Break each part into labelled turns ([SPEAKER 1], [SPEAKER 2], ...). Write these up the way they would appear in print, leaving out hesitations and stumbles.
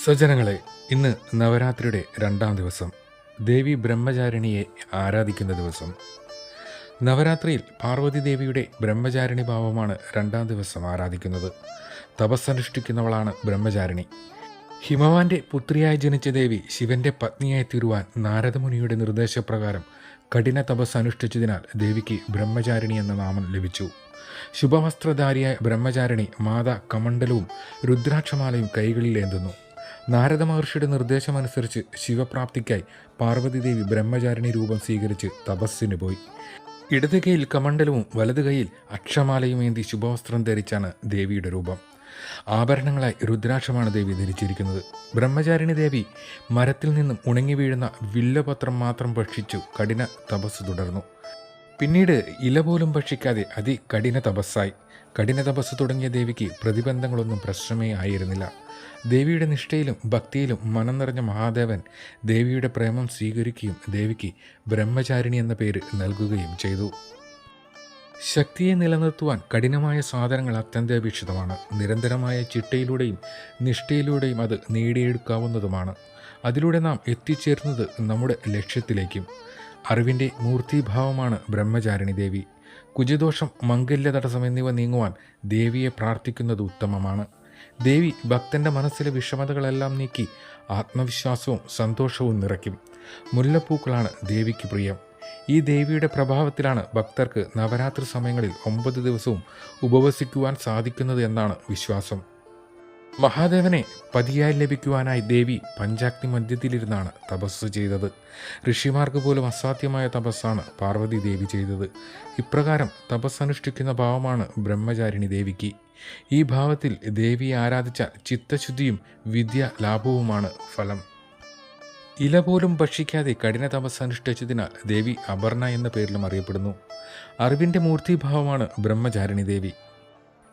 [SPEAKER 1] സജ്ജനങ്ങളെ, ഇന്ന് നവരാത്രിയുടെ 2-ാം ദിവസം, ദേവി ബ്രഹ്മചാരിണിയെ ആരാധിക്കുന്ന ദിവസം. നവരാത്രിയിൽ പാർവതി ദേവിയുടെ ബ്രഹ്മചാരിണി ഭാവമാണ് 2-ാം ദിവസം ആരാധിക്കുന്നത്. തപസ്സനുഷ്ഠിക്കുന്നവളാണ് ബ്രഹ്മചാരിണി. ഹിമവാന്റെ പുത്രിയായി ജനിച്ച ദേവി ശിവന്റെ പത്നിയായി തീരുവാൻ നാരദമുനിയുടെ നിർദ്ദേശപ്രകാരം കഠിന തപസ് അനുഷ്ഠിച്ചതിനാൽ ദേവിക്ക് ബ്രഹ്മചാരിണി എന്ന നാമം ലഭിച്ചു. ശുഭവസ്ത്രധാരിയായ ബ്രഹ്മചാരിണി മാതാ കമണ്ഡലവും രുദ്രാക്ഷമാലയും കൈകളിലേന്തുന്നു. നാരദ മഹർഷിയുടെ നിർദ്ദേശമനുസരിച്ച് ശിവപ്രാപ്തിക്കായി പാർവതി ദേവി ബ്രഹ്മചാരിണി രൂപം സ്വീകരിച്ച് തപസ്സിന് പോയി. ഇടത് കൈയിൽ കമണ്ഡലവും വലത് കൈയിൽ അക്ഷമാലയും ഏന്തി ശുഭവസ്ത്രം ധരിച്ചാണ് ദേവിയുടെ രൂപം. ആഭരണങ്ങളായി രുദ്രാക്ഷമാണ് ദേവി ധരിച്ചിരിക്കുന്നത്. ബ്രഹ്മചാരിണി ദേവി മരത്തിൽ നിന്നും ഉണങ്ങി വീഴുന്ന വില്ലപത്രം മാത്രം ഭക്ഷിച്ചു കഠിന തപസ് തുടർന്നു. പിന്നീട് ഇല പോലും ഭക്ഷിക്കാതെ അതികഠിന തപസ്സായി. കഠിന തപസ് തുടങ്ങിയ ദേവിക്ക് പ്രതിബന്ധങ്ങളൊന്നും പ്രശ്നമേ ആയിരുന്നില്ല. ദേവിയുടെ നിഷ്ഠയിലും ഭക്തിയിലും മനം നിറഞ്ഞ മഹാദേവൻ ദേവിയുടെ പ്രേമം സ്വീകരിക്കുകയും ദേവിക്ക് ബ്രഹ്മചാരിണി എന്ന പേര് നൽകുകയും ചെയ്തു. ശക്തിയെ നിലനിർത്തുവാൻ കഠിനമായ സാധനങ്ങൾ അത്യന്താപേക്ഷിതമാണ്. നിരന്തരമായ ചിട്ടയിലൂടെയും നിഷ്ഠയിലൂടെയും അത് നേടിയെടുക്കാവുന്നതുമാണ്. അതിലൂടെ നാം എത്തിച്ചേരുന്നത് നമ്മുടെ ലക്ഷ്യത്തിലേക്കും. അറിവിൻ്റെ മൂർത്തിഭാവമാണ് ബ്രഹ്മചാരിണി ദേവി. കുജദോഷം, മംഗല്യ തടസ്സം എന്നിവ നീങ്ങുവാൻ ദേവിയെ പ്രാർത്ഥിക്കുന്നത് ഉത്തമമാണ്. ദേവി ഭക്തൻ്റെ മനസ്സിലെ വിഷമതകളെല്ലാം നീക്കി ആത്മവിശ്വാസവും സന്തോഷവും നിറയ്ക്കും. മുല്ലപ്പൂക്കളാണ് ദേവിക്ക് പ്രിയം. ഈ ദേവിയുടെ പ്രഭാവത്തിലാണ് ഭക്തർക്ക് നവരാത്രി സമയങ്ങളിൽ 9 ദിവസവും ഉപവസിക്കുവാൻ സാധിക്കുന്നത് എന്നാണ് വിശ്വാസം. മഹാദേവനെ പതിയായി ലഭിക്കുവാനായി ദേവി പഞ്ചാഗ്നി മധ്യത്തിലിരുന്നാണ് തപസ് ചെയ്തത്. ഋഷിമാർക്ക് പോലും അസാധ്യമായ തപസ്സാണ് പാർവതി ദേവി ചെയ്തത്. ഇപ്രകാരം തപസ്സനുഷ്ഠിക്കുന്ന ഭാവമാണ് ബ്രഹ്മചാരിണി ദേവിക്ക്. ഈ ഭാവത്തിൽ ദേവിയെ ആരാധിച്ചാൽ ചിത്തശുദ്ധിയും വിദ്യ ലാഭവുമാണ് ഫലം. ഇല പോലും ഭക്ഷിക്കാതെ കഠിന തപസ് അനുഷ്ഠിച്ചതിനാൽ ദേവി അപർണ എന്ന പേരിലും അറിയപ്പെടുന്നു. അറിവിൻ്റെ മൂർത്തിഭാവമാണ് ബ്രഹ്മചാരിണി ദേവി.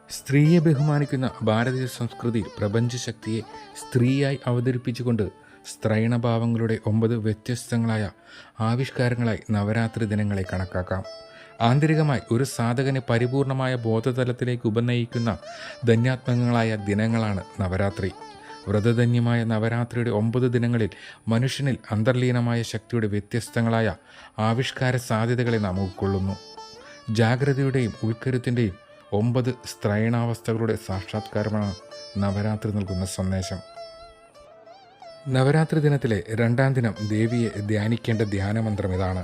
[SPEAKER 1] സ്ത്രീയെ ബഹുമാനിക്കുന്ന ഭാരതീയ സംസ്കൃതിയിൽ പ്രപഞ്ചശക്തിയെ സ്ത്രീയായി അവതരിപ്പിച്ചുകൊണ്ട് സ്ത്രൈണഭാവങ്ങളുടെ 9 വ്യത്യസ്തങ്ങളായ ആവിഷ്കാരങ്ങളായി നവരാത്രി ദിനങ്ങളെ കണക്കാക്കാം. ആന്തരികമായി ഒരു സാധകനെ പരിപൂർണമായ ബോധതലത്തിലേക്ക് ഉപനയിക്കുന്ന ധന്യാത്മകങ്ങളായ ദിനങ്ങളാണ് നവരാത്രി. വ്രതധന്യമായ നവരാത്രിയുടെ 9 ദിനങ്ങളിൽ മനുഷ്യനിൽ അന്തർലീനമായ ശക്തിയുടെ വ്യത്യസ്തങ്ങളായ ആവിഷ്കാര സാധ്യതകളെ നാം ഉൾക്കൊള്ളുന്നു. ജാഗ്രതയുടെയും ഉൾക്കരുത്തിൻ്റെയും 9 സ്ത്രൈണാവസ്ഥകളുടെ സാക്ഷാത്കാരമാണ് നവരാത്രി നൽകുന്ന സന്ദേശം. നവരാത്രി ദിനത്തിലെ 2-ാം ദിനം ദേവിയെ ധ്യാനിക്കേണ്ട ധ്യാനമന്ത്രം ഇതാണ്: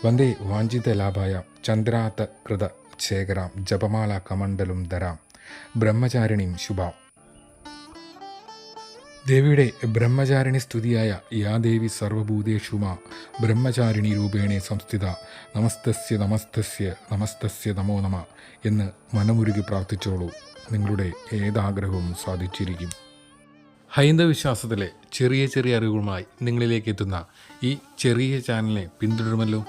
[SPEAKER 1] വന്ദേ വാഞ്ചിത ലാഭായ ചന്ദ്രാത്ത കൃത ശേഖരാം ജപമാല കമണ്ഡലും ധരാം ബ്രഹ്മചാരിണീം ശുഭാം. ദേവിയുടെ ബ്രഹ്മചാരിണി സ്തുതിയായ യാ ദേവി സർവഭൂതേഷു മാ ബ്രഹ്മചാരിണി രൂപേണേ സംസ്ഥിത നമസ്തസ്യ നമസ്തസ്യ നമസ്തസ്യ നമോ നമ എന്ന് മനമുരുകി പ്രാർത്ഥിച്ചോളൂ. നിങ്ങളുടെ ഏതാഗ്രഹവും സാധിച്ചിരിക്കും. ഹൈന്ദവ വിശ്വാസത്തിലെ ചെറിയ ചെറിയ അറിവുകളുമായി നിങ്ങളിലേക്ക് എത്തുന്ന ഈ ചെറിയ ചാനലിനെ പിന്തുടരുമല്ലോ.